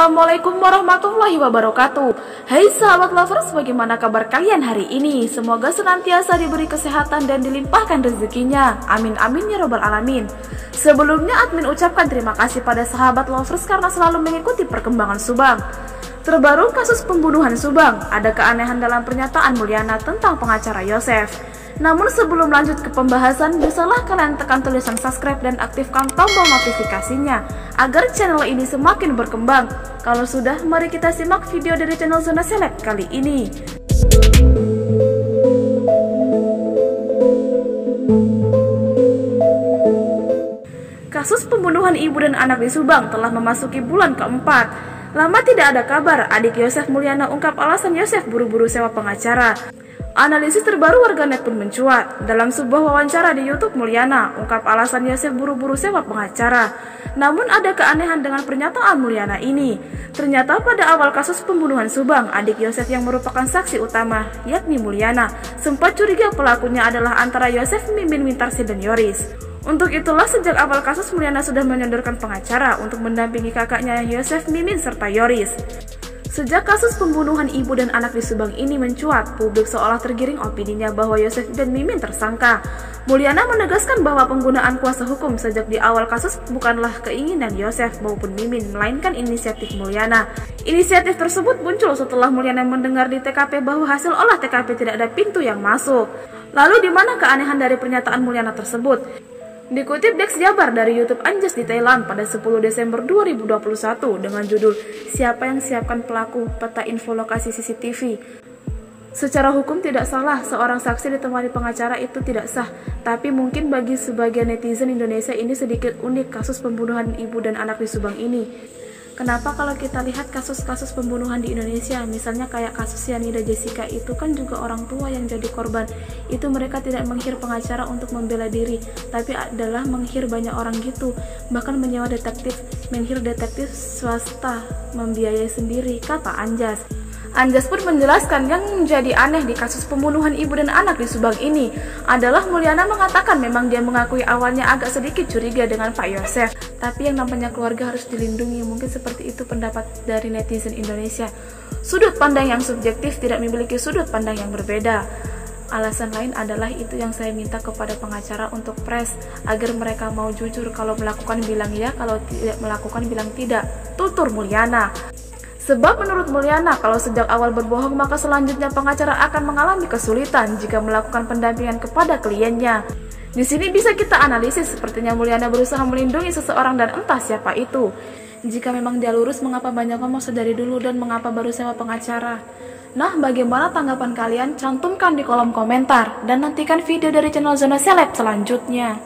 Assalamualaikum warahmatullahi wabarakatuh. Hai sahabat lovers, bagaimana kabar kalian hari ini? Semoga senantiasa diberi kesehatan dan dilimpahkan rezekinya. Amin amin ya robbal alamin. Sebelumnya admin ucapkan terima kasih pada sahabat lovers karena selalu mengikuti perkembangan Subang. Terbaru kasus pembunuhan Subang, ada keanehan dalam pernyataan Mulyana tentang pengacara Yosef. Namun sebelum lanjut ke pembahasan, bisalah kalian tekan tulisan subscribe dan aktifkan tombol notifikasinya agar channel ini semakin berkembang. Kalau sudah, mari kita simak video dari channel Zona Seleb kali ini. Kasus pembunuhan ibu dan anak di Subang telah memasuki bulan keempat. Lama tidak ada kabar, adik Yosef Mulyana ungkap alasan Yosef buru-buru sewa pengacara. Analisis terbaru warganet pun mencuat. Dalam sebuah wawancara di YouTube Mulyana, ungkap alasan Yosef buru-buru sewa pengacara. Namun ada keanehan dengan pernyataan Mulyana ini. Ternyata pada awal kasus pembunuhan Subang, adik Yosef yang merupakan saksi utama, yakni Mulyana, sempat curiga pelakunya adalah antara Yosef Mimin Mintarsi dan Yoris. Untuk itulah sejak awal kasus Mulyana sudah menyodorkan pengacara untuk mendampingi kakaknya Yosef Mimin serta Yoris. Sejak kasus pembunuhan ibu dan anak di Subang ini mencuat, publik seolah tergiring opininya bahwa Yosef dan Mimin tersangka. Mulyana menegaskan bahwa penggunaan kuasa hukum sejak di awal kasus bukanlah keinginan Yosef maupun Mimin, melainkan inisiatif Mulyana. Inisiatif tersebut muncul setelah Mulyana mendengar di TKP bahwa hasil olah TKP tidak ada pintu yang masuk. Lalu di mana keanehan dari pernyataan Mulyana tersebut? Dikutip Dex Jabar dari YouTube Anjas di Thailand pada 10 Desember 2021 dengan judul "Siapa yang siapkan pelaku? Peta info lokasi CCTV". Secara hukum tidak salah, seorang saksi ditemani pengacara itu tidak sah. Tapi mungkin bagi sebagian netizen Indonesia ini sedikit unik kasus pembunuhan ibu dan anak di Subang ini. Kenapa kalau kita lihat kasus-kasus pembunuhan di Indonesia, misalnya kayak kasus Yanida Jessica, itu kan juga orang tua yang jadi korban. Itu mereka tidak menghir pengacara untuk membela diri, tapi adalah menghir banyak orang gitu. Bahkan menyewa detektif, menghir detektif swasta, membiayai sendiri, kata Anjas. Anjas pun menjelaskan yang menjadi aneh di kasus pembunuhan ibu dan anak di Subang ini adalah Mulyana mengatakan memang dia mengakui awalnya agak sedikit curiga dengan Pak Yosef, tapi yang namanya keluarga harus dilindungi. Mungkin seperti itu pendapat dari netizen Indonesia. Sudut pandang yang subjektif tidak memiliki sudut pandang yang berbeda. Alasan lain adalah itu yang saya minta kepada pengacara untuk press, agar mereka mau jujur, kalau melakukan bilang ya, kalau tidak melakukan bilang tidak, tutur Mulyana. Sebab menurut Mulyana, kalau sejak awal berbohong maka selanjutnya pengacara akan mengalami kesulitan jika melakukan pendampingan kepada kliennya. Di sini bisa kita analisis, sepertinya Mulyana berusaha melindungi seseorang dan entah siapa itu. Jika memang dia lurus, mengapa banyak ngomong sedari dulu dan mengapa baru sewa pengacara? Nah, bagaimana tanggapan kalian? Cantumkan di kolom komentar dan nantikan video dari channel Zona Seleb selanjutnya.